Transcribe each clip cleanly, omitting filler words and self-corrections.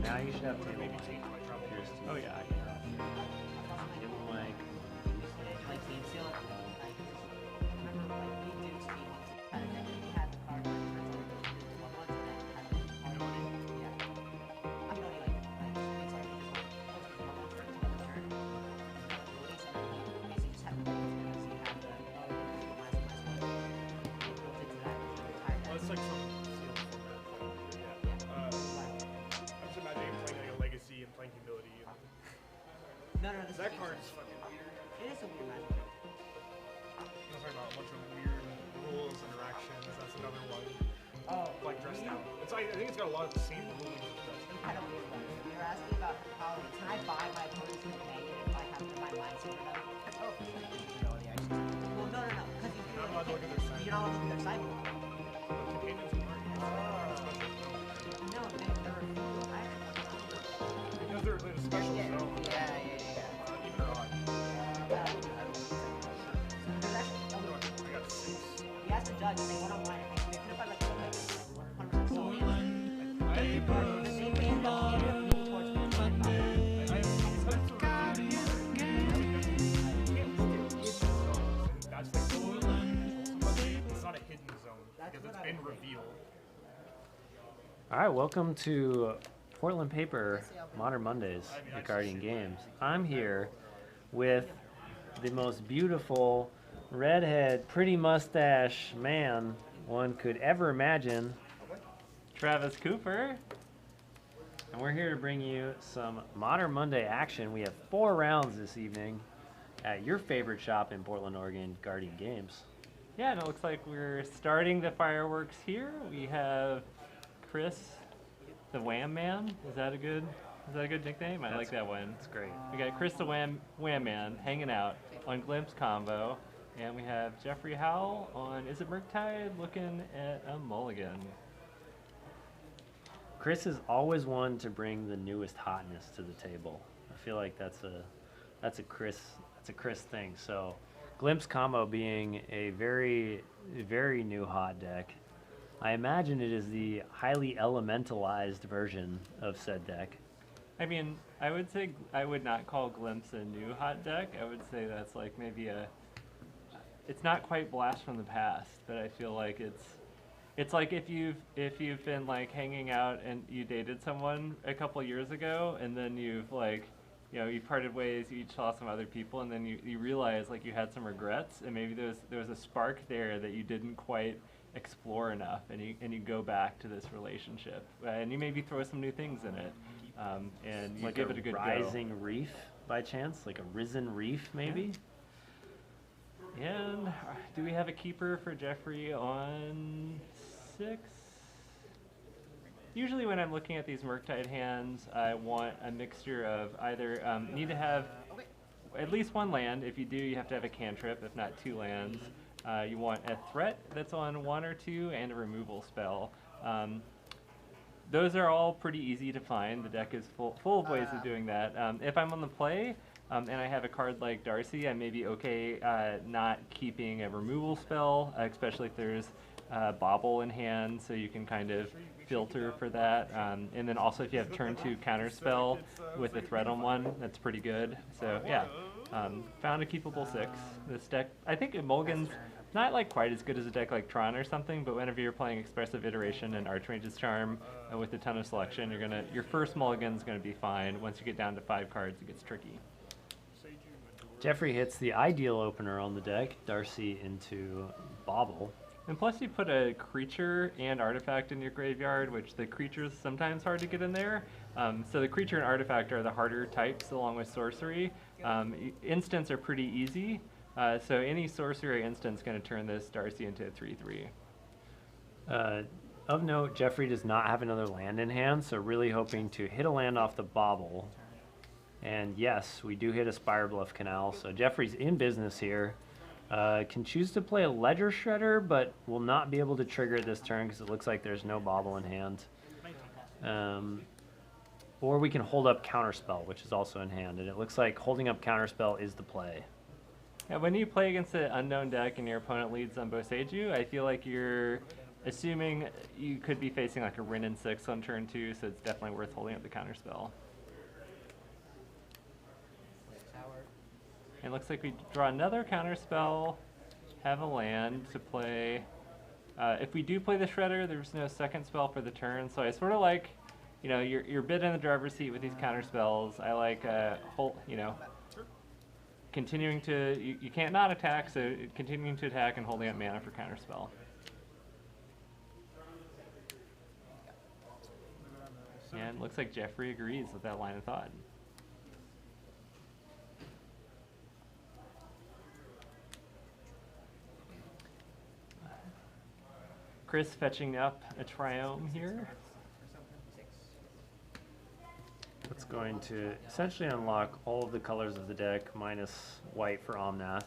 Now you should have table maybe mic. change my travel. Oh yeah, I Table mic. Like Team Seal, like remember like we did speed once had a deck and we had the card like one once and then had the card. Yeah. I'm not like it's like you just want to one for another turn. Release and then you basically just have to wait and see how the minus one built into that entire deck. Well, it's like some Seal format. Yeah. I'm just imagining playing like a legacy and playing humility. No, this That is card's fucking weird. It is a weird magic. I'm talking about a bunch of weird rules, interactions. That's another one. Oh, Like dressed out. I think it's got a lot of the same rules as dressed out. I don't know what you were asking about how can I buy my opponent's companion if I have my mind sorted out? Oh, ability actually. Well, no, because you You're not allowed to look at their side. you're not allowed to look at their sideboard. Companions aren't used. No, they're refusal iron. Because they're in a special zone. Yeah. Even or odd. There's actually I got 6. he asked the judge and they went online and they couldn't find like 100% sold. The same thing that he towards That's the goal. It's not a hidden zone because it's been revealed. All right, welcome to Portland Paper Modern Mondays regarding games. I'm here with the most beautiful redhead, pretty mustache man one could ever imagine, Travis Cooper. And we're here to bring you some Modern Monday action. We have 4 rounds this evening at your favorite shop in Portland, Oregon, Guardian Games. Yeah, and it looks like we're starting the fireworks here. We have Chris, the Wham Man. Is that a good nickname? I like that one. It's great. We got Chris, the Wham Man, hanging out on Glimpse Combo, and we have Jeffrey Howell on Izzet Murktide, looking at a mulligan. Chris is always one to bring the newest hotness to the table. I feel like that's a Chris thing. So, Glimpse Combo being a very new hot deck. I imagine it is the highly elementalized version of said deck. I mean, I would say I would not call Glimpse a new hot deck. I would say that's like maybe it's not quite blast from the past, but I feel like it's like if you've been like hanging out and you dated someone a couple years ago, and then you've like, you parted ways, you each saw some other people, and then you realize like you had some regrets, and maybe there was a spark there that you didn't quite explore enough, and you go back to this relationship, and you maybe throw some new things in it, and you Like give it a good rising reef by chance, like a risen reef maybe. And do we have a keeper for Jeffrey on 6? Usually when I'm looking at these Murktide hands, I want a mixture of either need to have at least 1 land. If you do, you have to have a cantrip, if not 2 lands. You want a threat that's on 1 or 2 and a removal spell. Those are all pretty easy to find. The deck is full of ways of doing that. If I'm on the play and I have a card like Darcy, I may be okay not keeping a removal spell, especially if there's Bobble in hand, so you can kind of filter for that. And then also if you have turn 2 counter spell with a threat on 1, that's pretty good. So yeah, found a keepable 6. This deck, I think Mulligan's not like quite as good as a deck like Tron or something, but whenever you're playing Expressive Iteration and Archmage's Charm with a ton of selection, your first mulligan's gonna be fine. Once you get down to 5 cards, it gets tricky. Jeffrey hits the ideal opener on the deck, Darcy into Bobble. And plus you put a creature and artifact in your graveyard, which the creature's sometimes hard to get in there. So the creature and artifact are the harder types along with sorcery. Instants are pretty easy. So any sorcery or instant is going to turn this Darcy into a 3/3. Of note, Jeffrey does not have another land in hand, so really hoping to hit a land off the Bobble. And yes, we do hit a Spire Bluff Canal, so Jeffrey's in business here. Can choose to play a Ledger Shredder, but will not be able to trigger it this turn because it looks like there's no Bobble in hand. Or we can hold up Counterspell, which is also in hand, and it looks like holding up Counterspell is the play. Yeah, when you play against an unknown deck and your opponent leads on Boseiju, I feel like you're assuming you could be facing like a Rin and 6 on turn 2, so it's definitely worth holding up the counter spell. And it looks like we draw another counter spell, have a land to play. If we do play the Shredder, there's no second spell for the turn, so I sort of like, you know, you're a bit in the driver's seat with these counter spells. I like, you know, continuing to, you can't not attack, so continuing to attack and holding up mana for counter spell. And it looks like Jeffrey agrees with that line of thought. Chris fetching up a Triome here. It's going to essentially unlock all of the colors of the deck minus white for Omnath.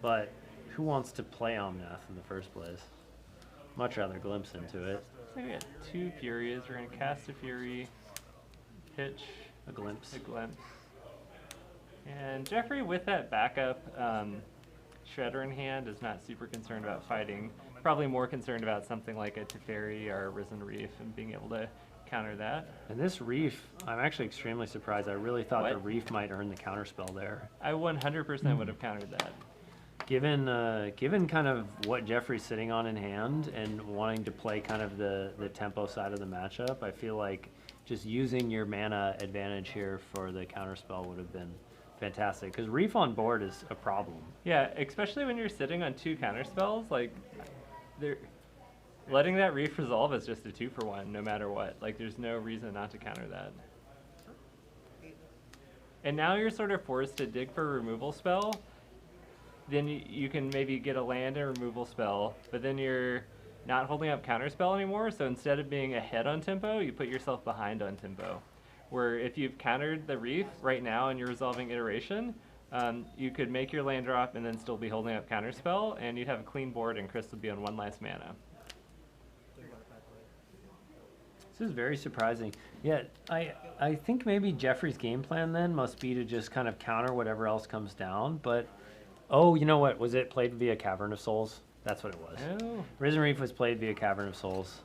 But who wants to play Omnath in the first place? Much rather glimpse into it. So we got 2 Furies. We're going to cast a Fury, pitch A glimpse. a Glimpse. And Jeffrey, with that backup Shredder in hand, is not super concerned about fighting. Probably more concerned about something like a Teferi or a Risen Reef and being able to counter that. And this Reef, I'm actually extremely surprised. I really thought the Reef might earn the counterspell there. I 100% would have countered that. Given kind of what Jeffrey's sitting on in hand and wanting to play kind of the tempo side of the matchup, I feel like just using your mana advantage here for the counterspell would have been fantastic. Because Reef on board is a problem. Yeah, especially when you're sitting on 2 counterspells, like, letting that Reef resolve is just a 2-for-1 no matter what. Like, there's no reason not to counter that. And now you're sort of forced to dig for a removal spell. Then you can maybe get a land and removal spell, but then you're not holding up counterspell anymore, so instead of being ahead on tempo, you put yourself behind on tempo. Where if you've countered the Reef right now and you're resolving iteration, you could make your land drop and then still be holding up counterspell, and you'd have a clean board and Chris would be on 1 less mana. This is very surprising. Yeah, I think maybe Jeffrey's game plan then must be to just kind of counter whatever else comes down, but oh, you know what? Was it played via Cavern of Souls? That's what it was. Oh. Risen Reef was played via Cavern of Souls.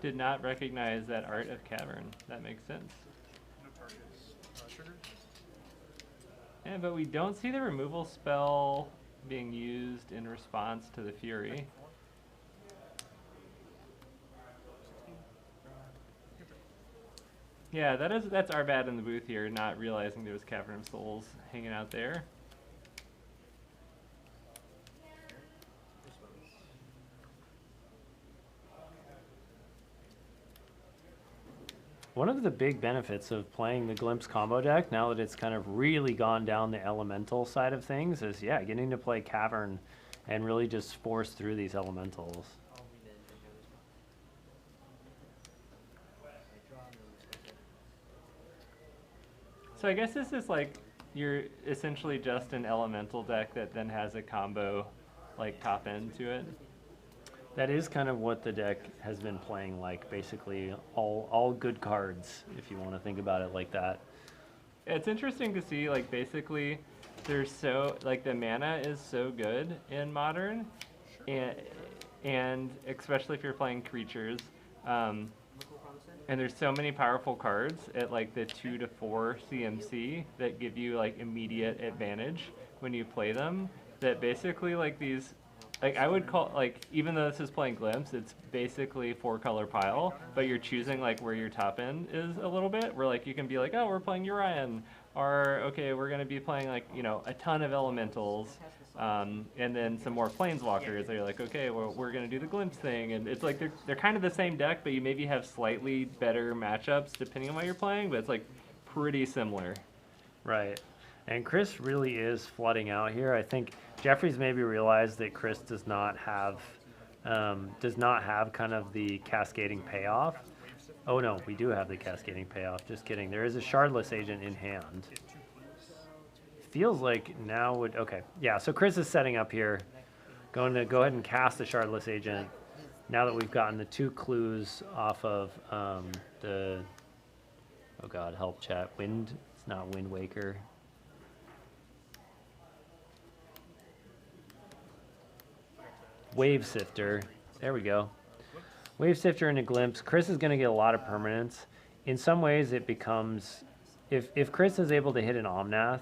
Did not recognize that Art of Cavern. That makes sense. No targets. Trigger. Yeah, but we don't see the removal spell being used in response to the Fury. Yeah, that's our bad in the booth here, not realizing there was Cavern of Souls hanging out there. One of the big benefits of playing the Glimpse combo deck, now that it's kind of really gone down the elemental side of things, is, yeah, getting to play Cavern and really just force through these elementals. So I guess this is like, you're essentially just an elemental deck that then has a combo, like, top end to it. That is kind of what the deck has been playing like, basically all good cards, if you want to think about it like that. It's interesting to see, like, basically, there's so, like, the mana is so good in Modern, and especially if you're playing creatures, and there's so many powerful cards at, like, the 2 to 4 CMC that give you, like, immediate advantage when you play them, that basically, like, these, like, I would call, like, even though this is playing Glimpse, it's basically 4-color pile, but you're choosing, like, where your top end is a little bit, where, like, you can be like, oh, we're playing Urian, or, okay, we're going to be playing, like, you know, a ton of elementals, and then some more planeswalkers. They're like, okay, well, we're going to do the Glimpse thing, and it's like they're kind of the same deck, but you maybe have slightly better matchups depending on what you're playing, but it's, like, pretty similar. Right. And Chris really is flooding out here. I think Jeffrey's maybe realized that Chris does not have kind of the cascading payoff. Oh no, we do have the cascading payoff. Just kidding. There is a Shardless Agent in hand. Feels like now would, okay. Yeah, so Chris is setting up here. Going to go ahead and cast the Shardless Agent. Now that we've gotten the 2 clues off of the, oh god, help chat. Wind, it's not Wind Waker. Wave Sifter. There we go. Wave Sifter into Glimpse. Chris is going to get a lot of permanents. In some ways, it becomes... If Chris is able to hit an Omnath,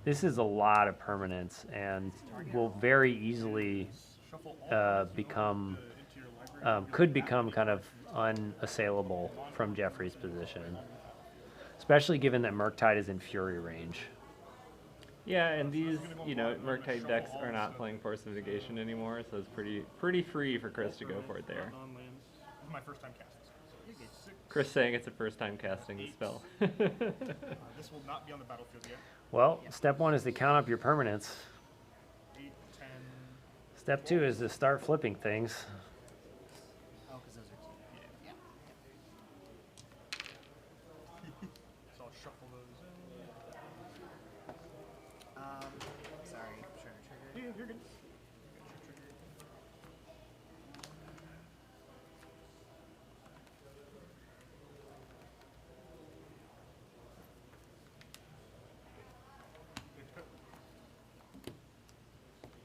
this is a lot of permanents and will very easily become... could become kind of unassailable from Jeffrey's position. Especially given that Murktide is in Fury range. Yeah, and these, Murktide decks are not playing Force of Negation anymore, so it's pretty free for Chris to go for it there. This is my first time casting this. Chris saying it's a first time casting the spell. This will not be on the battlefield yet. Well, step 1 is to count up your permanents. 8, 10. Step 2 is to start flipping things. Oh, because those are two. Yeah. So I'll shuffle those in. Sorry, I'm trying to trigger. Yeah, you're good.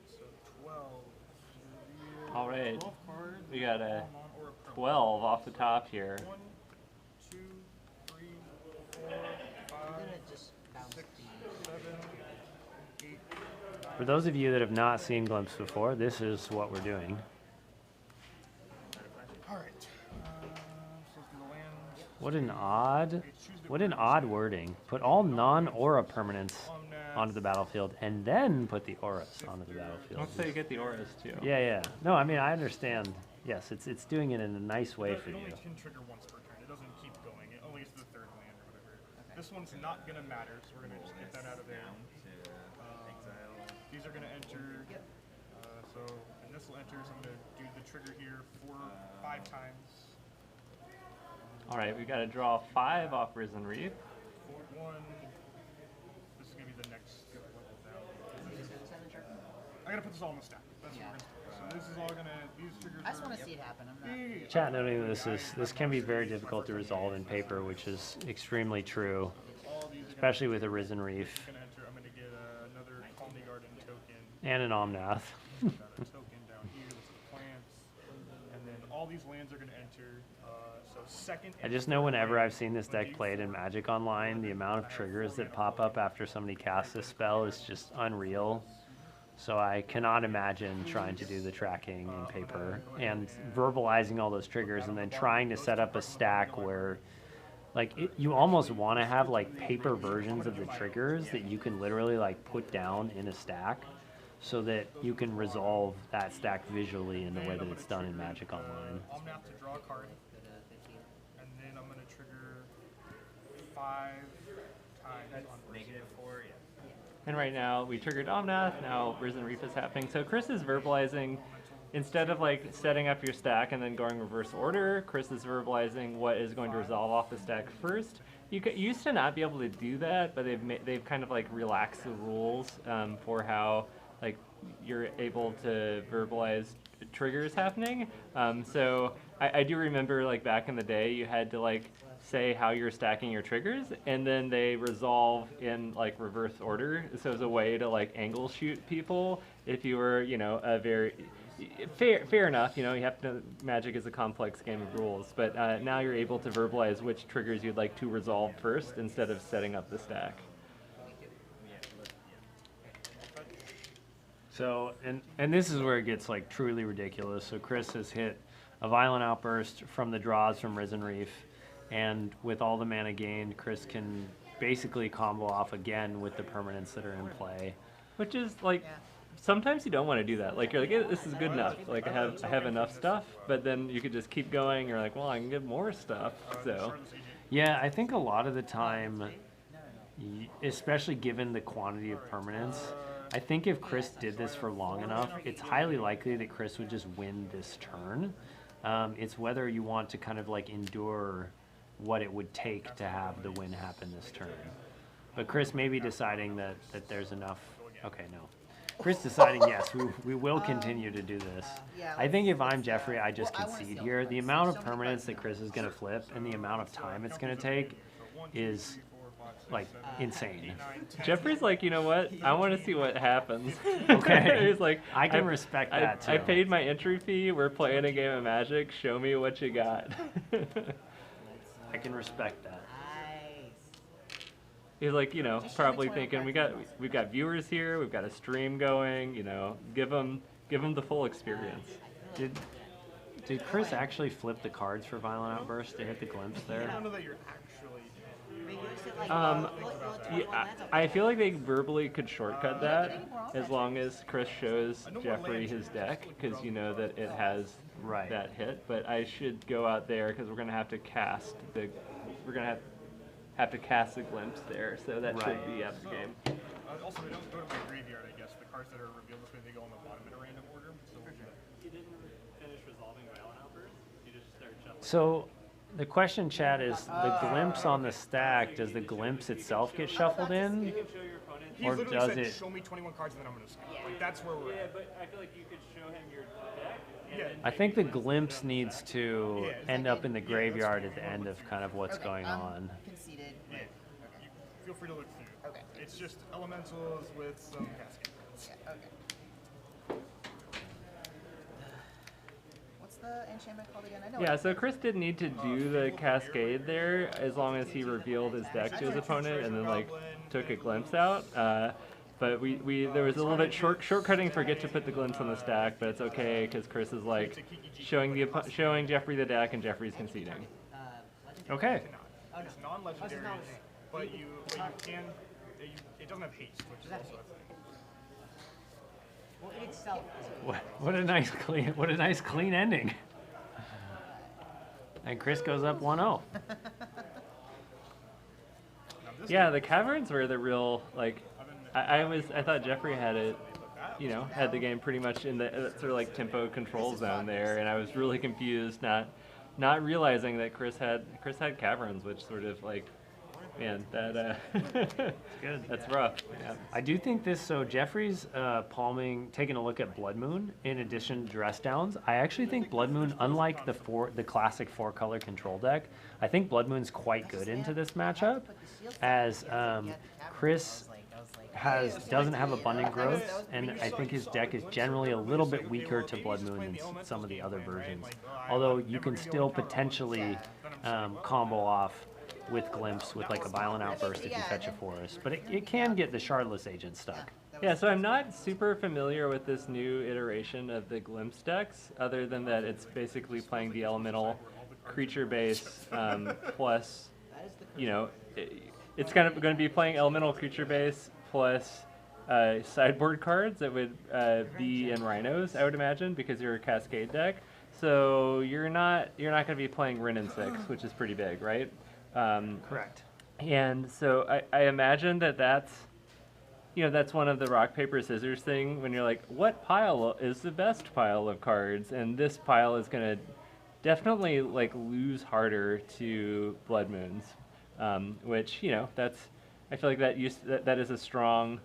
So 12. All right, 12 cards. we got a All non or a permanent. 12 off the top here. 1, 2, 3, 4, 5, I'm gonna just bounce 6, the. 7, 8, 9. For those of you that have not seen Glimpse before, this is what we're doing. Alright. So from the land. What an odd wording. Put all non-aura permanents onto the battlefield and then put the auras onto the battlefield. Let's say you get the auras too. Yeah. No, I mean, I understand. Yes, it's doing it in a nice way for It you. only can trigger once per turn. It doesn't keep going. It only gets to the third land or whatever. This one's not going to matter, so we're going to just get that out of there. These are going to enter. And this will enter, so I'm going to do the trigger here 5 times. All right, we got to draw 5 off Risen Reef. 1. This is going to be the next level down. I got to put this all in the stack. That's what we're going to do. So this is all going to, these triggers I just are... want to see it happen. I'm not. Yeah. Chat noting this can be very difficult to resolve in paper, which is extremely true, All these are especially with a Risen Reef going to enter. I'm going to get another Colony Garden token. and an Omnath. Got a token down here with some plants, and then all these lands are going to enter. So second. I just know whenever I've seen this deck played in Magic Online, the amount of triggers that pop up after somebody casts this spell is just unreal. So I cannot imagine trying to do the tracking in paper and verbalizing all those triggers and then trying to set up a stack where, like, you almost want to have like paper versions of the triggers that you can literally like put down in a stack so that you can resolve that stack visually in the way that it's done in Magic Online. I'm going to have to draw a card, and then I'm going to trigger 5 times on -4. And right now, we triggered Omnath, now Risen Reef is happening. So Chris is verbalizing, instead of like setting up your stack and then going reverse order, Chris is verbalizing what is going to resolve off the stack first. You used to not be able to do that, but they've kind of like relaxed the rules for how like you're able to verbalize triggers happening. So I do remember like back in the day, you had to like say how you're stacking your triggers, and then they resolve in like reverse order. So as a way to like angle shoot people if you were, a very fair enough. You have to. Magic is a complex game of rules, but now you're able to verbalize which triggers you'd like to resolve first instead of setting up the stack. So, and this is where it gets like truly ridiculous. So Chris has hit a Violent Outburst from the draws from Risen Reef, and with all the mana gained, Chris can basically combo off again with the permanents that are in play. Which is like, sometimes you don't want to do that. Like you're like, this is good enough. Like I have enough stuff, but then you could just keep going. You're like, well, I can get more stuff. So, yeah, I think a lot of the time, especially given the quantity of permanents, I think if Chris did this for long enough, it's highly likely that Chris would just win this turn. It's whether you want to kind of like endure what it would take to have the win happen this turn. But Chris may be deciding that there's enough. Okay, no. Chris deciding, yes, we will continue to do this. I think if I'm Jeffrey, I just concede here. The amount of permanents that Chris is going to flip and the amount of time it's going to take is like insane. Jeffrey's like, you know what? I want to see what happens. Okay. He's like, I can respect that too. I paid my entry fee. We're playing a game of Magic. Show me what you got. I can respect that. Nice. He's like, you know, Just show me probably 20 thinking cards. we've got viewers here. We've got a stream going. You know, give them the full experience. Did Chris actually flip the cards for Violent Outburst to hit the glimpse I there? don't know that you're actually. I mean, you said, like, Yeah, I feel like they verbally could shortcut that as long as Chris shows Jeffrey his deck, because you know that it has Right. that hit. But I should go out there because we're gonna have to cast the glimpse there, so that should Right. be up the game. Also, they don't go to my graveyard, I guess. The cards that are revealed this way, they go on the bottom in a random order. So You didn't finish resolving Violent Outburst. You just started shuffling. So the question, Chad, is the glimpse on the stack, does the glimpse itself get shuffled in? You can show your opponent. he Or literally does said, it- "Show me 21 cards, and then I'm gonna skip." Like that's where we're Yeah, at. but I feel like you could show him your deck. And Yeah. then I think the glimpse needs to end up in the graveyard at the end of kind of what's going on. Conceded. Yeah. You feel free to look through. Okay. It's just elementals with some cascade cards. Yeah, okay. What's the enchantment called again? I know Yeah, it. so Chris didn't need to do the cascade there as long as he revealed his deck to his opponent and then like took a glimpse out. But there was a little bit shortcutting. Forget to put the glimpse on the stack, but it's okay because Chris is like showing Jeffrey the deck and Jeffrey's conceding. Okay. It's non-legendary, but you can. It doesn't have haste, which is also a thing. Well, in itself. What a nice clean ending. And Chris goes up 1-0. Now, this Yeah, the caverns were the real like. I thought Jeffrey had it, you know, had the game pretty much in the sort of like tempo control zone there, and I was really confused, not realizing that Chris had caverns, which sort of like, man, that Good. that's rough. Yeah. I do think this, so Jeffrey's taking a look at Blood Moon in addition to Dress Downs. I actually think Blood Moon, unlike the classic 4-color control deck, I think Blood Moon's quite good into this matchup, as Chris doesn't have abundant growth, and I think his deck is generally a little bit weaker to Blood Moon than some of the other versions. Although you can still potentially combo off with Glimpse with like a Violent Outburst if you fetch a forest, but it can get the Shardless Agent stuck. Yeah, so I'm not super familiar with this new iteration of the Glimpse decks, other than that it's basically playing the elemental creature base plus, you know, it's kind of going to be playing elemental creature base plus sideboard cards that would be in Rhinos, I would imagine, because you're a Cascade deck. So you're not going to be playing Wrenn and 6, which is pretty big, right? Correct. And so I imagine that's one of the rock, paper, scissors thing when you're like, what pile is the best pile of cards? And this pile is going to definitely like lose harder to Blood Moons, which, you know, I feel like that is a strong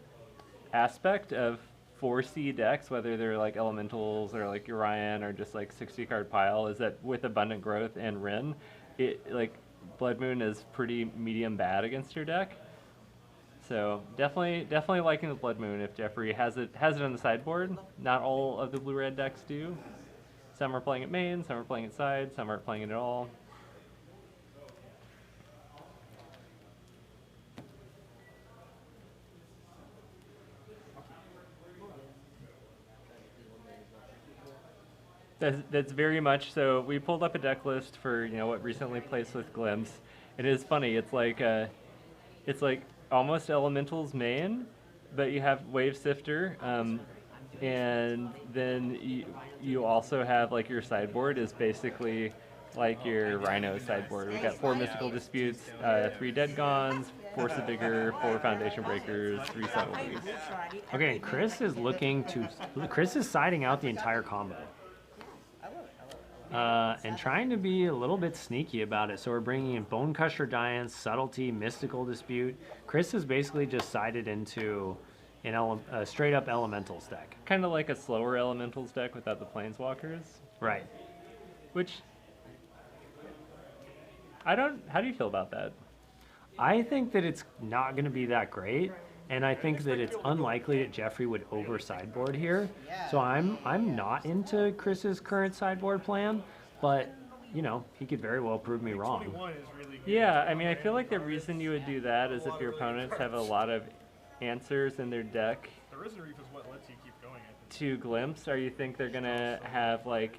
aspect of 4C decks, whether they're like elementals or like Urian or just like 60 card pile, is that with abundant growth and Wrenn, it like Blood Moon is pretty medium bad against your deck. So definitely liking the Blood Moon if Jeffrey has it on the sideboard. Not all of the blue-red decks do. Some are playing it main, some are playing it side, some aren't playing it at all. That's very much so. We pulled up a deck list for, you know, what recently plays with Glimpse. It is funny. It's like almost Elementals main, but you have Wave Sifter, and then you also have like your sideboard is basically like your Rhino sideboard. We've got 4 Mystical Disputes, 3 Dead Gons, 4 Sevigor, 4 Foundation Breakers, 3 Subtleties. Okay, Chris is siding out the entire combo. And trying to be a little bit sneaky about it. So we're bringing in Bonecrusher Giants, Subtlety, Mystical Dispute. Chris has basically just sided into a straight-up Elementals deck. Kind of like a slower Elementals deck without the Planeswalkers. Right. Which, how do you feel about that? I think that it's not going to be that great, and I think that it's unlikely that Jeffrey would over sideboard here. So I'm not into Chris's current sideboard plan, but you know, he could very well prove me wrong. 21 is really good. Yeah, I mean, I feel like the reason you would do that is if your opponents have a lot of answers in their deck The Risen Reef is what lets you keep going, I think. to glimpse, or you think they're gonna have like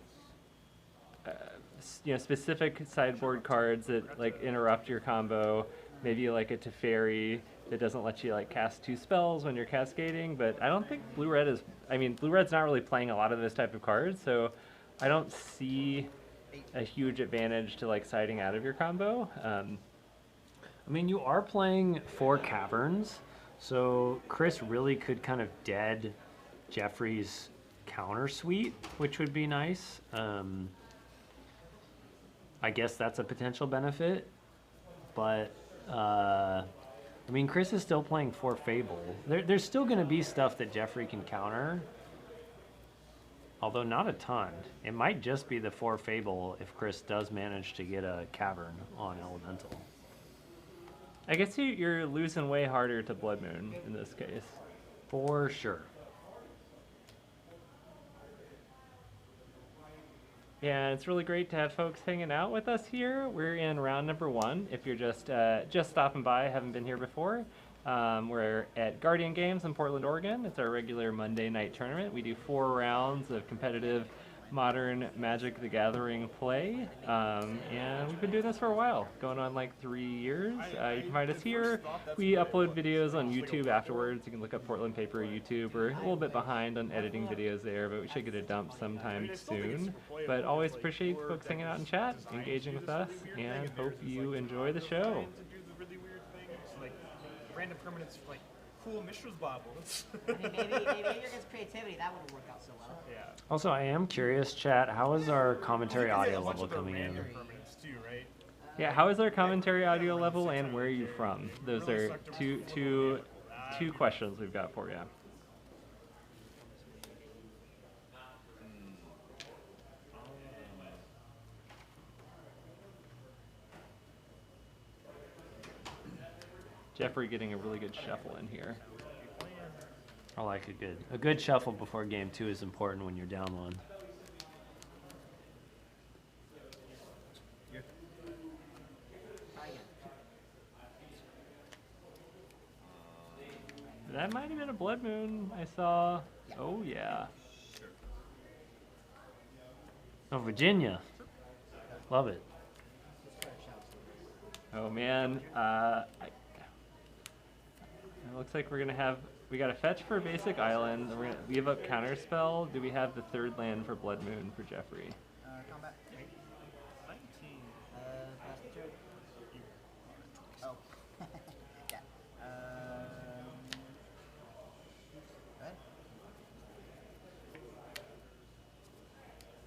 you know, specific sideboard cards that like interrupt your combo, maybe like a Teferi that doesn't let you like cast 2 spells when you're cascading. But I don't think blue-red is, I mean, blue-red's not really playing a lot of this type of cards, so I don't see a huge advantage to like siding out of your combo. I mean, you are playing 4 caverns, so Chris really could kind of dead Jeffrey's counter suite, which would be nice. I guess that's a potential benefit, but I mean, Chris is still playing 4 Fable. There's still going to be stuff that Jeffrey can counter, although not a ton. It might just be the 4 Fable if Chris does manage to get a cavern on Elemental. I guess you're losing way harder to Blood Moon in this case. For sure. Yeah, it's really great to have folks hanging out with us here. We're in round number 1. If you're just stopping by, haven't been here before, we're at Guardian Games in Portland, Oregon. It's our regular Monday night tournament. We do 4 rounds of competitive modern Magic the Gathering play, and we've been doing this for a while, going on like 3 years. You can find us here. We upload videos on YouTube afterwards. You can look up Portland Paper YouTube. We're a little bit behind on editing videos there, but we should get a dump sometime soon. But always appreciate folks hanging out and chat, engaging with us, and hope you enjoy the show. To do the really weird thing, it's like random permanents, like cool Mishra's Baubles. I mean, maybe against creativity, that wouldn't work out so well. Yeah. Also, I am curious, chat, how is our commentary audio level coming in? Random permanents too, right? Yeah, how is our commentary audio level, and where are you from? Those are two questions we've got for you. Jeffrey getting a really good shuffle in here. I like a good shuffle before game 2 is important when you're down 1. That might have been a Blood Moon I saw. Oh yeah. Oh, Virginia. Love it. Oh man. It looks like we got a fetch for basic island. We're gonna give up counterspell. Do we have the 3rd land for Blood Moon for Jeffrey? Combat. 19. Pass the turn. Oh. Yeah. Right?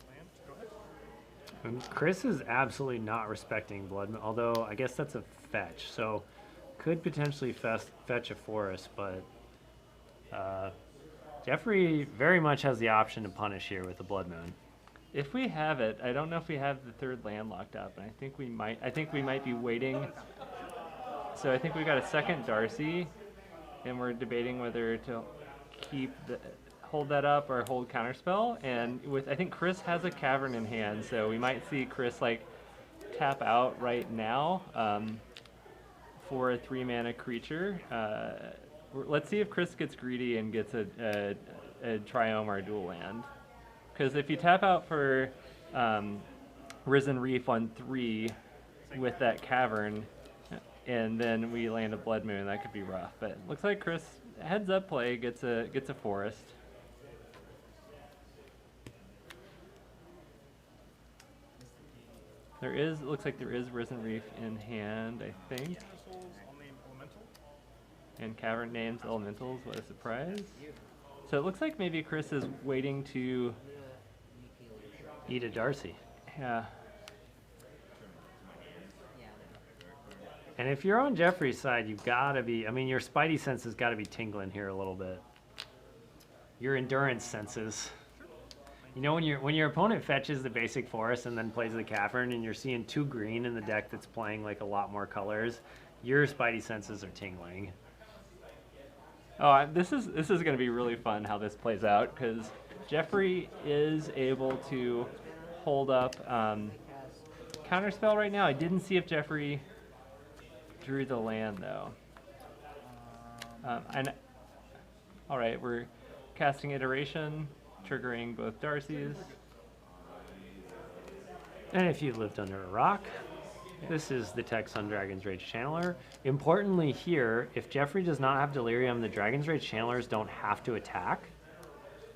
Land, go ahead. And Chris is absolutely not respecting Blood Moon, although I guess that's a fetch, so could potentially fetch a forest, but Jeffrey very much has the option to punish here with the Blood Moon. If we have it, I don't know if we have the 3rd land locked up, and I think we might be waiting. So I think we got a 2nd Darcy, and we're debating whether to hold that up or hold counterspell. And I think Chris has a cavern in hand, so we might see Chris like tap out right now for a 3-mana creature. Let's see if Chris gets greedy and gets a Triome or a dual land. Because if you tap out for Risen Reef on 3 with that cavern, and then we land a Blood Moon, that could be rough. But looks like Chris heads up play gets a forest. Looks like there is Risen Reef in hand, I think. Souls, I'll name Elemental. And cavern names elementals, what a surprise. So it looks like maybe Chris is waiting to Eat a Darcy. yeah. And if you're on Jeffrey's side, you've got to be, I mean, your spidey sense has got to be tingling here a little bit. Your endurance senses. You know, when your opponent fetches the basic forest and then plays the cavern and you're seeing 2 green in the deck that's playing like a lot more colors, Your spidey senses are tingling. Oh, this is going to be really fun how this plays out because Jeffrey is able to hold up counterspell right now. I didn't see if Jeffrey drew the land though. All right, we're casting iteration, triggering both Darcy's. And if you've lived under a rock, this is the text on Dragon's Rage Channeler. Importantly here, if Jeffrey does not have Delirium, the Dragon's Rage Channelers don't have to attack.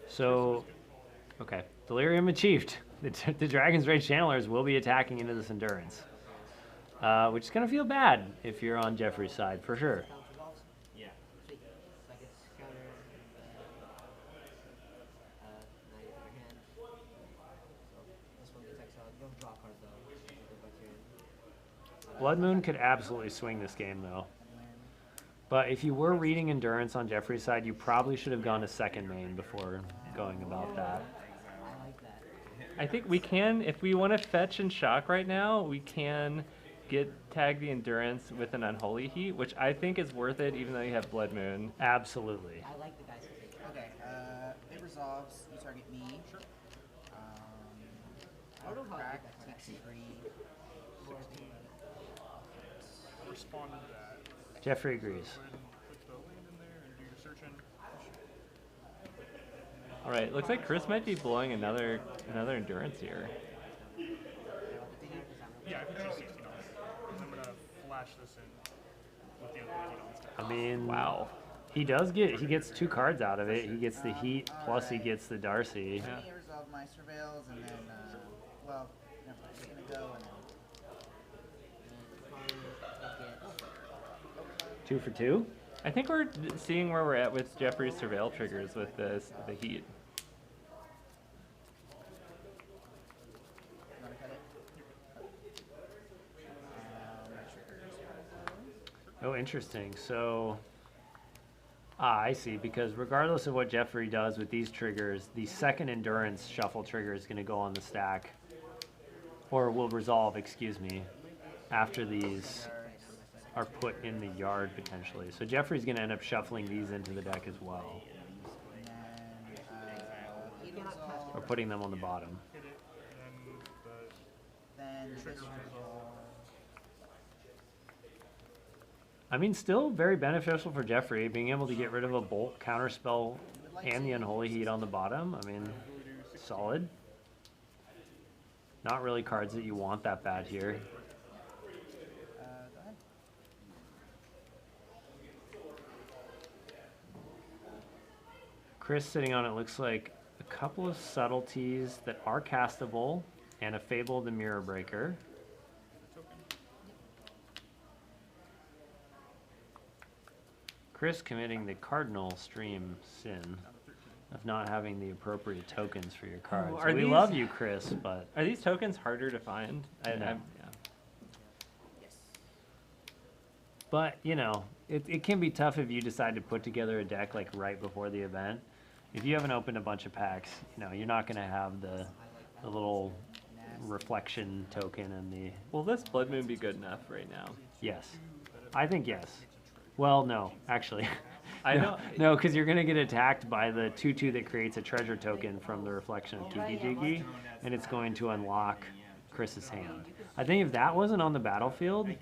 So, okay, Delirium achieved. The Dragon's Rage Channelers will be attacking into this Endurance. Which is going to feel bad if you're on Jeffrey's side, for sure. Yeah. Sweet. Like it's counter. Now you have your hand. So this one gets exiled. You don't draw a card though. You go back to your Blood Moon could absolutely swing this game, though. But if you were reading Endurance on Jeffrey's side, you probably should have gone to second main before going about that. I like that. I think we can, if we want to fetch and shock right now, we can tag the Endurance with an Unholy Heat, which I think is worth it even though you have Blood Moon. Absolutely. I like the guys who take it. Okay, it resolves. You target me. Sure. I don't know how I crack, did that. takes 3. I'll respond to that. Jeffrey agrees. Go ahead and put the land in there and do your searching. All right, looks like Chris might be blowing another Endurance here. Yeah, I think she's $60. And I'm gonna flash this in with the other heat on stack. I mean, Wow. he gets 2 cards out of it. He gets the Heat, plus he gets the Darcy. Let me resolve my surveils and then, well, never mind. It's gonna go and then. 2 for 2? I think we're seeing where we're at with Jeffrey's Surveil triggers with the Heat. You wanna cut it? My triggers. Oh, interesting. So, I see, because regardless of what Jeffrey does with these triggers, the second Endurance shuffle trigger is going to go on the stack, or will resolve, excuse me, after these are put in the yard potentially. So Jeffrey's going to end up shuffling these into the deck as well, And then, heat resolve. or putting them on the bottom. Hit it, and then Then this resolve. I mean, still very beneficial for Jeffrey, being able to get rid of a Bolt, Counterspell, and the Unholy Heat on the bottom. I mean, solid. Not really cards that you want that bad here. Go ahead. Chris sitting on it looks like a couple of subtleties that are castable, and a Fable the Mirror Breaker. Chris committing the cardinal stream sin of not having the appropriate tokens for your cards. are We these- love you, Chris, but Are these tokens harder to find? No. Yeah. Yes. But, you know, it can be tough if you decide to put together a deck like right before the event. If you haven't opened a bunch of packs, you know, you're not going to have the little reflection token and the... Will this Blood Moon be good enough right now? Yes. I think yes. Well, no, actually. I know. No, because you're going to get attacked by the 2/2 that creates a treasure token from the reflection of Kiki Jiki, and it's going to unlock Chris's hand. I think if that wasn't on the battlefield... I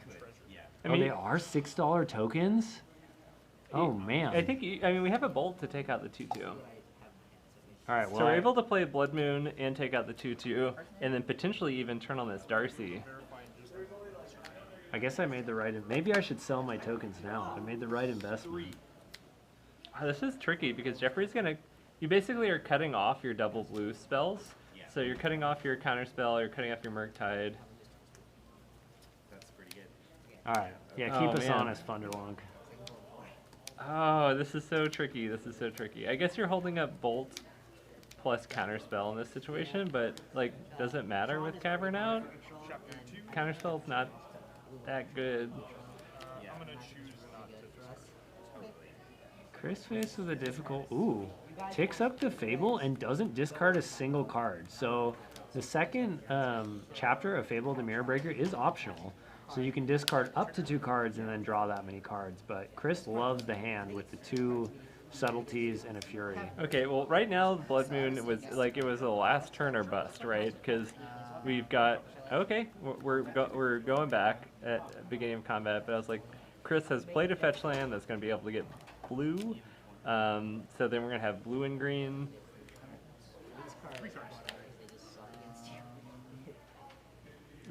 oh, mean- they are $6 tokens? Oh, man. I think, we have a Bolt to take out the 2/2. All right, well, So we're able to play Blood Moon and take out the 2/2, and then potentially even turn on this Darcy. I guess I made the right... Maybe I should sell my tokens now. I made the right investment. Oh, this is tricky because Jeffrey's gonna... You basically are cutting off your double blue spells. So you're cutting off your counterspell, you're cutting off your Murktide. All right. Yeah, Oh, keep us man. honest, Thunderlong. Oh, this is so tricky. This is so tricky. I guess you're holding up Bolt plus Counterspell in this situation, but, like, does it matter with Cavern out? Counterspell's not that good. I'm gonna choose not to. Chris faced with a difficult... Ooh. Ticks up the Fable and doesn't discard a single card. So the second chapter of Fable the Mirror Breaker is optional. So you can discard up to 2 cards and then draw that many cards. But Chris loves the hand with the 2 subtleties and a fury. Okay, well, right now, Blood Moon was like, it was the last turn or bust, right? Because we've got, okay, we're going back at the beginning of combat, but I was like, Chris has played a fetch land that's going to be able to get blue. So then we're going to have blue and green.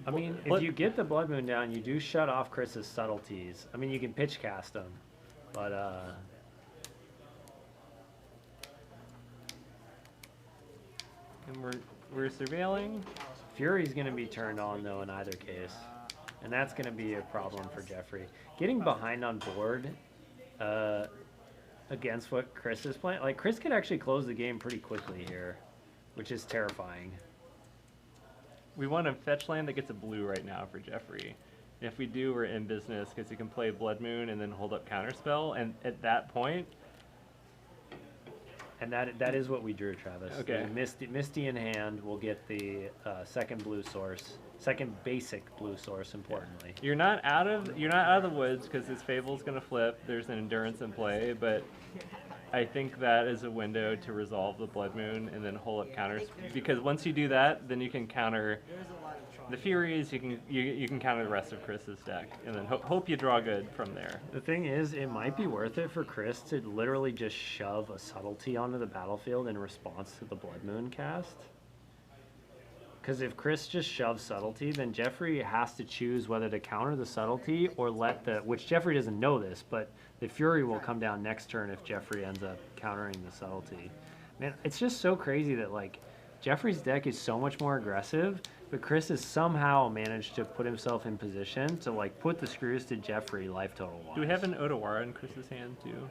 I mean, if you get the Blood Moon down, you do shut off Chris's subtleties. I mean, you can pitch cast them, but And we're surveilling. Fury's going to be turned on though in either case, and that's going to be a problem for Jeffrey. Getting behind on board against what Chris is playing, like Chris could actually close the game pretty quickly here, which is terrifying. We want a fetch land that gets a blue right now for Jeffrey. If we do, we're in business because he can play Blood Moon and then hold up Counterspell, and at that point... And that is what we drew, Travis. Okay. Misty in hand will get the second blue source, second basic blue source, importantly. You're not out of the woods because his Fable's going to flip. There's an Endurance in play, but I think that is a window to resolve the Blood Moon and then hold up counters. Because once you do that, then you can counter the Furies. You can counter the rest of Chris's deck, and then hope you draw good from there. The thing is, it might be worth it for Chris to literally just shove a subtlety onto the battlefield in response to the Blood Moon cast. Because if Chris just shoves subtlety, then Jeffrey has to choose whether to counter the subtlety or let the, which Jeffrey doesn't know this, but the Fury will come down next turn if Jeffrey ends up countering the subtlety. Man, it's just so crazy that like Jeffrey's deck is so much more aggressive, but Chris has somehow managed to put himself in position to like put the screws to Jeffrey life total wise. Do we have an Otawara in Chris's hand too?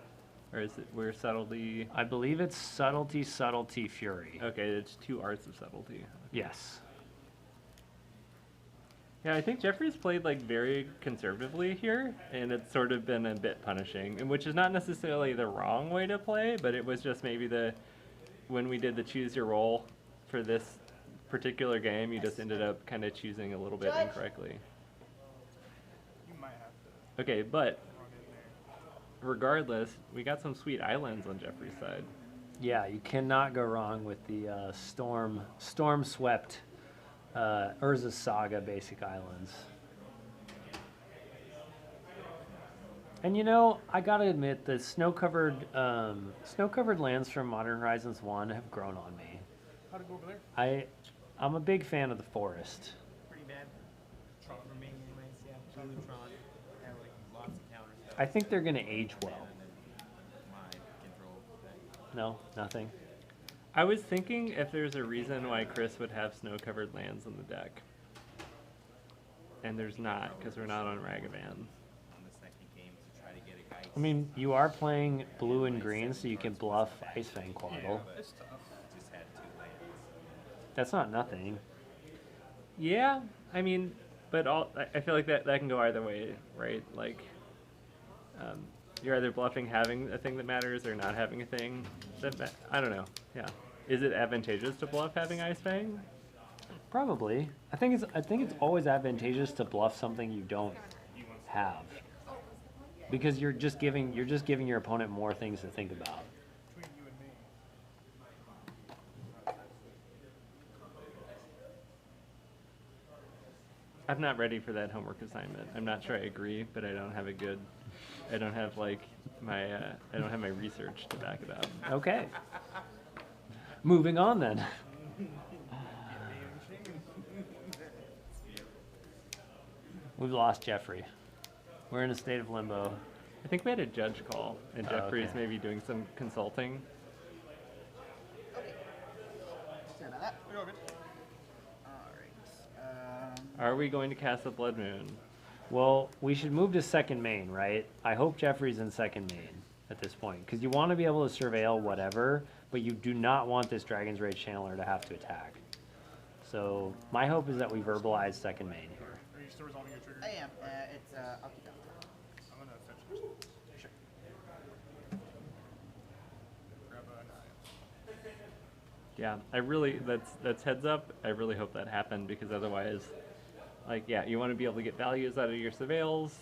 Or is it where subtlety? I believe it's subtlety, subtlety, fury. Okay, it's 2 arts of subtlety. Yes. Yeah, I think Jeffrey's played like very conservatively here, and it's sort of been a bit punishing, and which is not necessarily the wrong way to play, but it was just maybe when we did the choose your role for this particular game, you just ended up kind of choosing a little bit incorrectly. You might have to Okay, but run in there. regardless, we got some sweet islands on Jeffrey's side. Yeah, you cannot go wrong with the storm swept Urza Saga basic islands. And you know, I gotta admit the snow-covered lands from Modern Horizons 1 have grown on me. How'd it go over there? I'm a big fan of the forest. Pretty bad. Tron for me, anyways. Yeah, blue Tron. Have like lots of counters. I think they're gonna age well. My control. No, nothing. I was thinking if there's a reason why Chris would have snow-covered lands on the deck. And there's not, because we're not on Ragavan. On the second game to try to get a guy. I mean, you are playing blue and green, so you can bluff Ice Fang Quaddle. It's tough. Just had 2 lands. That's not nothing. Yeah, I mean, but I feel like that can go either way, right? Like, you're either bluffing having a thing that matters or not having a thing that I don't know. Yeah, is it advantageous to bluff having Ice Fang? Probably. I think it's always advantageous to bluff something you don't have, because you're just giving your opponent more things to think about. Between you and me. I'm not ready for that homework assignment. I'm not sure I agree, but I don't have like my I don't have my research to back it up. Okay. Moving on then. We've lost Jeffrey. We're in a state of limbo. I think we had a judge call, and Oh, Jeffrey's okay. maybe doing some consulting. Sorry about that. You're all good. Alright. Are we going to cast a Blood Moon? Well, we should move to second main, right? I hope Jeffrey's in second main at this point, because you want to be able to surveil whatever, but you do not want this Dragon's Rage Channeler to have to attack. So my hope is that we verbalize second main here. Are you still resolving your trigger? I am. It's I'll keep that. I'm gonna fetch first. Sure. Grab a 9. Yeah, I really that's heads up. I really hope that happened because otherwise, Like, yeah, you want to be able to get values out of your surveils.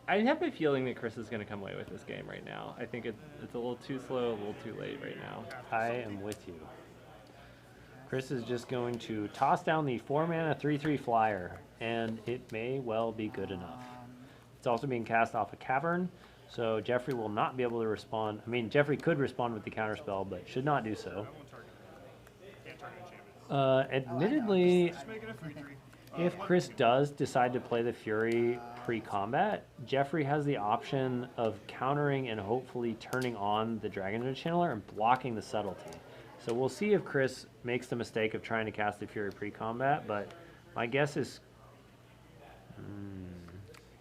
I have a feeling that Chris is going to come away with this game right now. I think it's a little too slow, a little too late right now. I am with you. Chris is just going to toss down the 4-mana 3/3 flyer, and it may well be good enough. It's also being cast off a cavern, so Jeffrey will not be able to respond. I mean, Jeffrey could respond with the counterspell, but should not do so. That won't target. Can't target enchantments. Admittedly, Just make it a 3/3. if Chris does decide to play the Fury pre-combat, Jeffrey has the option of countering and hopefully turning on the Dragon Channeler and blocking the Subtlety. So we'll see if Chris makes the mistake of trying to cast the Fury pre-combat, but my guess is...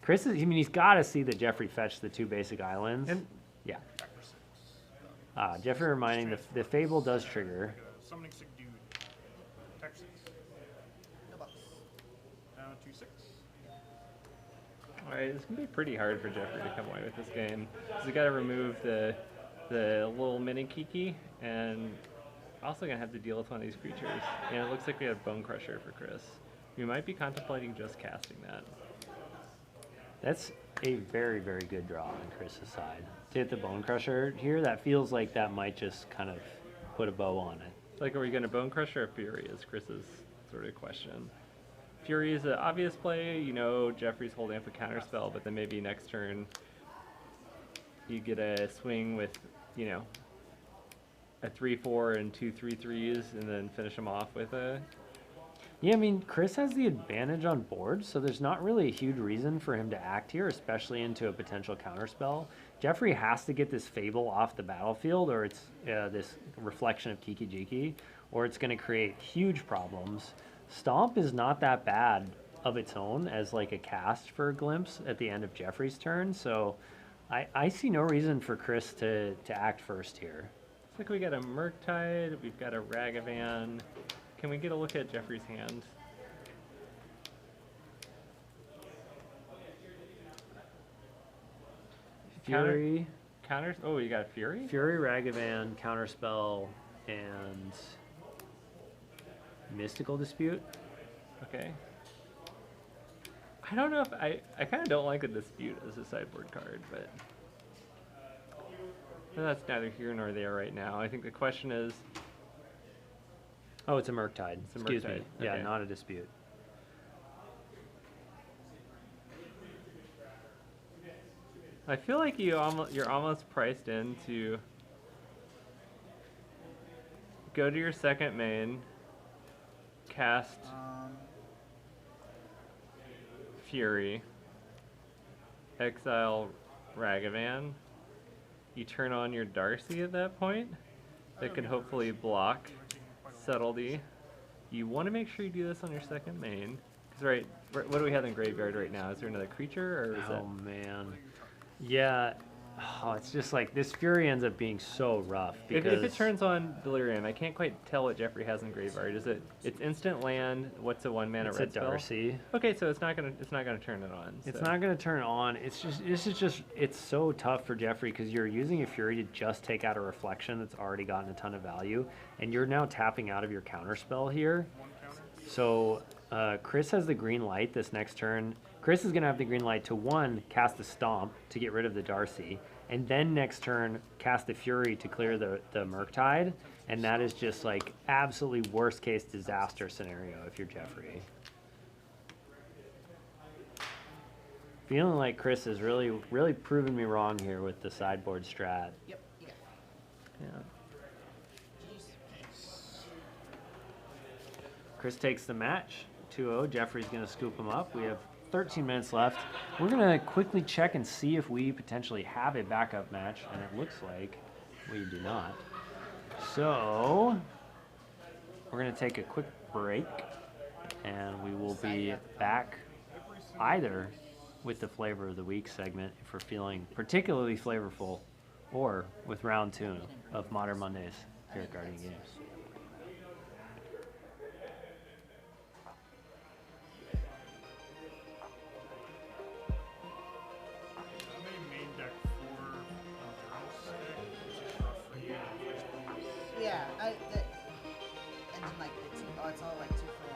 Chris is, I mean, he's got to see that Jeffrey fetched the 2 basic islands. And- Yeah. Jeffrey reminding the Fable does trigger. Summoning sick dude. Attack 6. No bucks. Down to 6. Alright, it's going to be pretty hard for Jeffrey to come away with this game. He's got to remove the little mini Kiki, and also going to have to deal with one of these creatures. And it looks like we have Bone Crusher for Chris. We might be contemplating just casting that. That's a very, very good draw on Chris's side. To hit the Bone Crusher here, that feels like that might just kind of put a bow on it. Like, are we going to Bone Crusher or Fury is Chris's sort of question. Fury is an obvious play. You know Jeffrey's holding up a counterspell, but then maybe next turn you get a swing with, you know, a 3/4 and 2 3/3s, and then finish them off with a... Yeah, I mean, Chris has the advantage on board, so there's not really a huge reason for him to act here, especially into a potential counterspell. Jeffrey has to get this Fable off the battlefield, or it's this reflection of Kiki Jiki, or it's going to create huge problems. Stomp is not that bad of its own as like a cast for a glimpse at the end of Jeffrey's turn, so I see no reason for Chris to act first here. Looks like we got a Murktide, we've got a Ragavan. Can we get a look at Jeffrey's hand? Fury, Counters? Oh, you got Fury? Fury, Ragavan, Counterspell, and Mystical Dispute. Okay. I don't know if I kind of don't like a Dispute as a sideboard card, but that's neither here nor there right now. I think the question is, Oh, it's a Murktide. It's a Excuse me. Murktide, Yeah, okay. not a Dispute. I feel like you're almost priced in to go to your second main, cast Fury, exile Ragavan. You turn on your Darcy at that point. That can hopefully block Subtlety. You want to make sure you do this on your second main. Because what do we have in graveyard right now? Is there another creature, or is Oh, man. Yeah. Oh, it's just like this Fury ends up being so rough because if it turns on Delirium, I can't quite tell what Jeffrey has in graveyard. It's instant land? What's a 1-mana it's red a spell? Darcy. Okay, so it's not gonna turn it on. It's so. not going to turn on. It's so tough for Jeffrey because you're using a Fury to just take out a reflection that's already gotten a ton of value, and you're now tapping out of your counterspell here. So Chris has the green light this next turn. Chris is going to have the green light to, 1, cast a Stomp to get rid of the Darcy, and then next turn cast the Fury to clear the Murktide, and that is just like absolutely worst case disaster scenario if you're Jeffrey. Feeling like Chris has really proven me wrong here with the sideboard strat. Yep, you got it. Yeah. Jeez. Chris takes the match, 2-0. Jeffrey's going to scoop him up. We have 13 minutes left. We're going to quickly check and see if we potentially have a backup match, and it looks like we do not. So we're going to take a quick break, and we will be back either with the Flavor of the Week segment if we're feeling particularly flavorful, or with round 2 of Modern Mondays here at Guardian Games. I made main deck for Journal Stick, which is rough for you. Yeah, and then like it's all like 2 for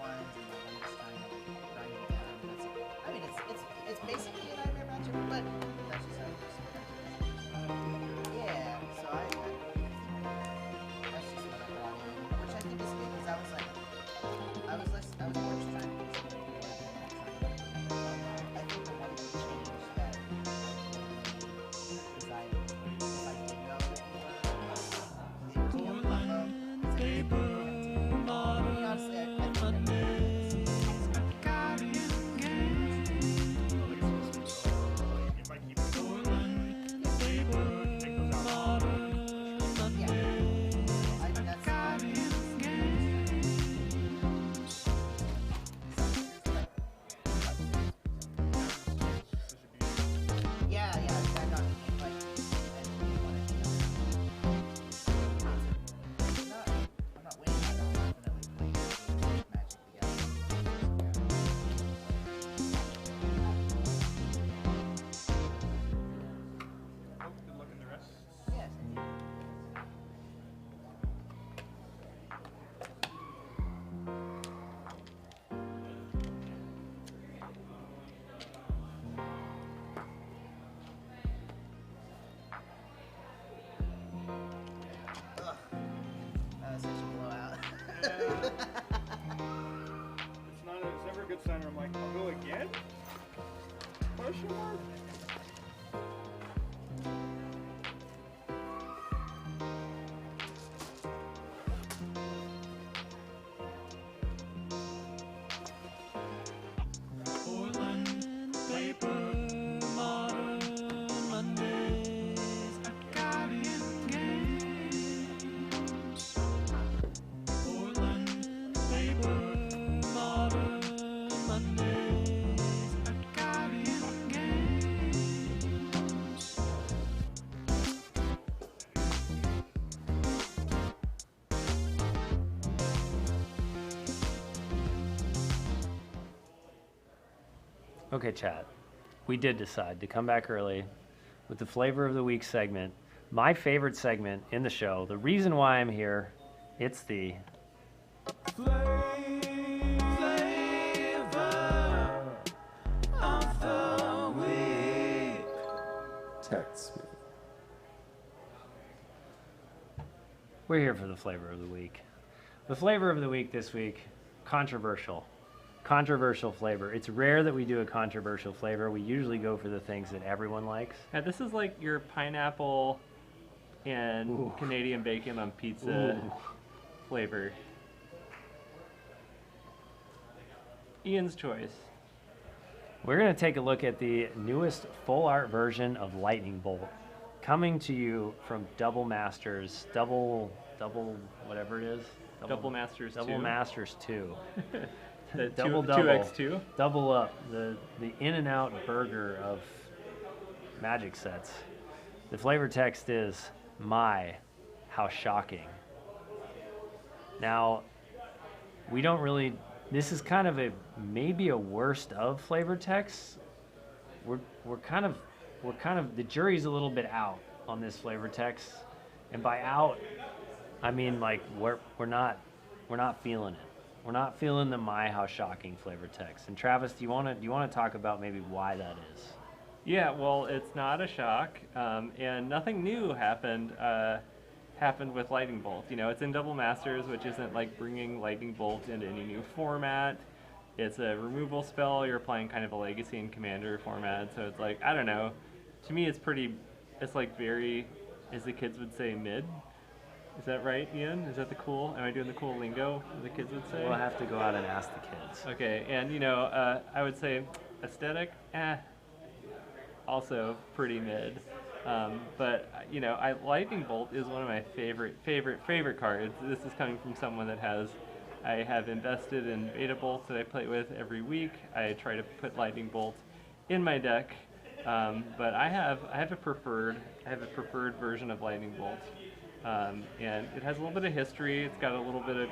dead center. I'm like, I'll go again? Question mark? Okay, chat. We did decide to come back early with the Flavor of the Week segment. My favorite segment in the show. The reason why I'm here, it's the Text me. We're here for the Flavor of the Week. The Flavor of the Week this week, controversial. Controversial flavor. It's rare that we do a controversial flavor. We usually go for the things that everyone likes. Yeah, this is like your pineapple and Ooh. Canadian bacon on pizza Ooh. flavor. Ian's choice. We're going to take a look at the newest full art version of Lightning Bolt, coming to you from Double Masters, double whatever it is. Double Masters 2. Double Masters 2. The double 2x2. Double up, the in and out burger of magic sets. The flavor text is, "My, how shocking." Now, we don't really, this is kind of maybe a worst of flavor text. We're kind of, the jury's a little bit out on this flavor text. And by out, I mean like we're not feeling it. We're not feeling the "My, how shocking" flavor text. And Travis, do you want to talk about maybe why that is? Yeah, well, it's not a shock, and nothing new happened with Lightning Bolt. You know, it's in Double Masters, which isn't like bringing Lightning Bolt into any new format. It's a removal spell. You're playing kind of a Legacy and Commander format, so it's like, I don't know. To me, it's like very, as the kids would say, mid. Is that right, Ian? Is that am I doing the cool lingo, the kids would say? We'll have to go out and ask the kids. Okay, and I would say aesthetic, also pretty mid. But Lightning Bolt is one of my favorite cards. This is coming from someone that I have invested in beta bolts that I play with every week. I try to put Lightning Bolt in my deck, but I have a preferred version of Lightning Bolt. And it has a little bit of history. It's got a little bit of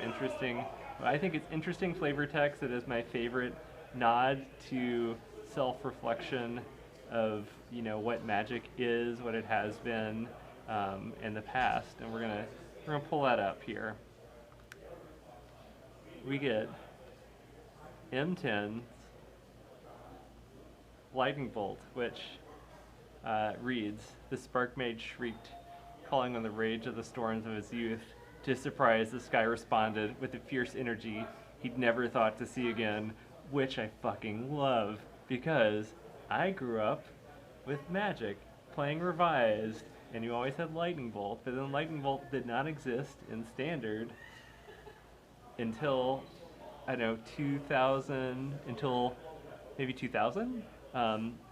I think it's interesting flavor text. It is my favorite nod to self-reflection of what Magic is, what it has been in the past, and we're gonna pull that up here. We get M10's Lightning Bolt, which reads, "The Spark Mage shrieked, calling on the rage of the storms of his youth. To his surprise, the sky responded with a fierce energy he'd never thought to see again, which I fucking love, because I grew up with Magic, playing Revised, and you always had Lightning Bolt, but then Lightning Bolt did not exist in Standard until, I don't know, 2000, until maybe 2000?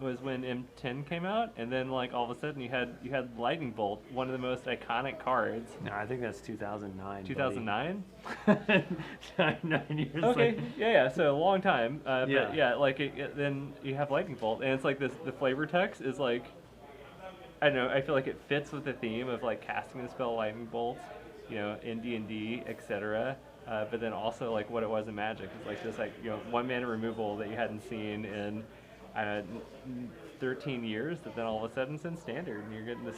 Was when M10 came out, and then like all of a sudden you had Lightning Bolt, one of the most iconic cards. No, I think that's 2009. 2009? 9 years Okay, later. yeah, so a long time. Yeah. But yeah, like then you have Lightning Bolt, and it's like the flavor text is like, I don't know, I feel like it fits with the theme of like casting the spell Lightning Bolt, in D&D, etc. But then also like what it was in Magic is like this 1-mana removal that you hadn't seen in 13 years, that then all of a sudden it's in Standard, and you're getting to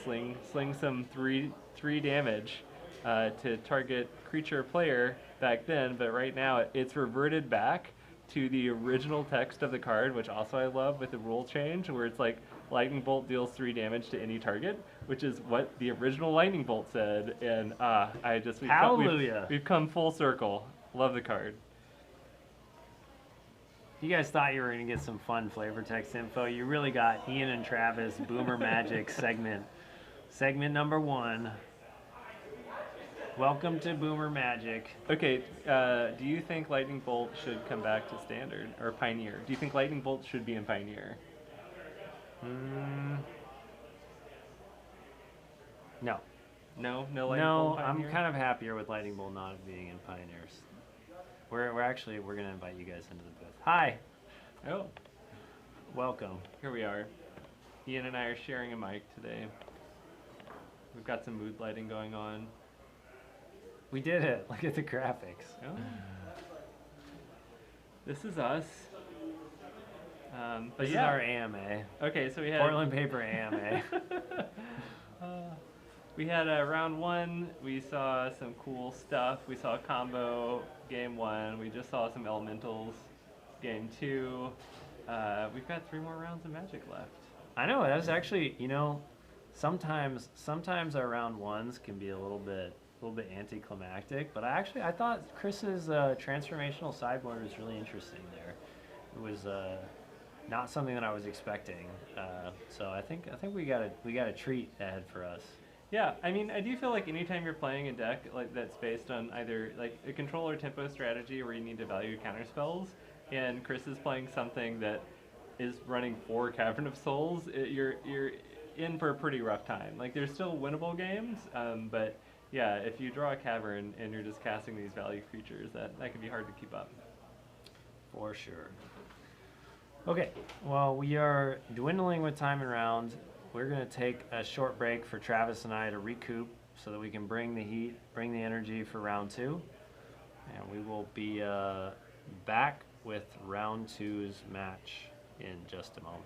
sling some three damage to target creature or player back then, but right now it's reverted back to the original text of the card, which also I love with the rule change, where it's like Lightning Bolt deals 3 damage to any target, which is what the original Lightning Bolt said, and Hallelujah. We've come full circle. Love the card. you guys thought you were gonna get some fun flavor text info, you really got Ian and Travis Boomer Magic segment number 1. Welcome to Boomer Magic. Okay, do you think Lightning Bolt should come back to Standard or Pioneer? Do you think Lightning Bolt should be in Pioneer? No. No Lightning Bolt No, in I'm Pioneer? kind of happier with Lightning Bolt not being in Pioneers. We're gonna invite you guys into the booth. Hi, Oh, welcome. here we are. Ian and I are sharing a mic today. We've got some mood lighting going on. We did it. Look at the graphics. Oh. This is us. But This is yeah. our AMA. Okay, so we had Portland Paper AMA. we had round 1. We saw some cool stuff. We saw combo game 1. We just saw some elementals game 2. We've got 3 more rounds of Magic left. I know, that was actually, sometimes our round 1s can be a little bit anticlimactic, but I thought Chris's transformational sideboard was really interesting there. It was not something that I was expecting. So I think we got a treat ahead for us. Yeah, I mean, I do feel like anytime you're playing a deck like that's based on either like a control or tempo strategy where you need to value counter spells, and Chris is playing something that is running 4 Cavern of Souls, you're in for a pretty rough time. Like, there's still winnable games, but yeah, if you draw a Cavern and you're just casting these value creatures, that can be hard to keep up. For sure. Okay, well, we are dwindling with time and round. We're going to take a short break for Travis and I to recoup so that we can bring the heat, bring the energy for round 2. And we will be back with round 2's match in just a moment.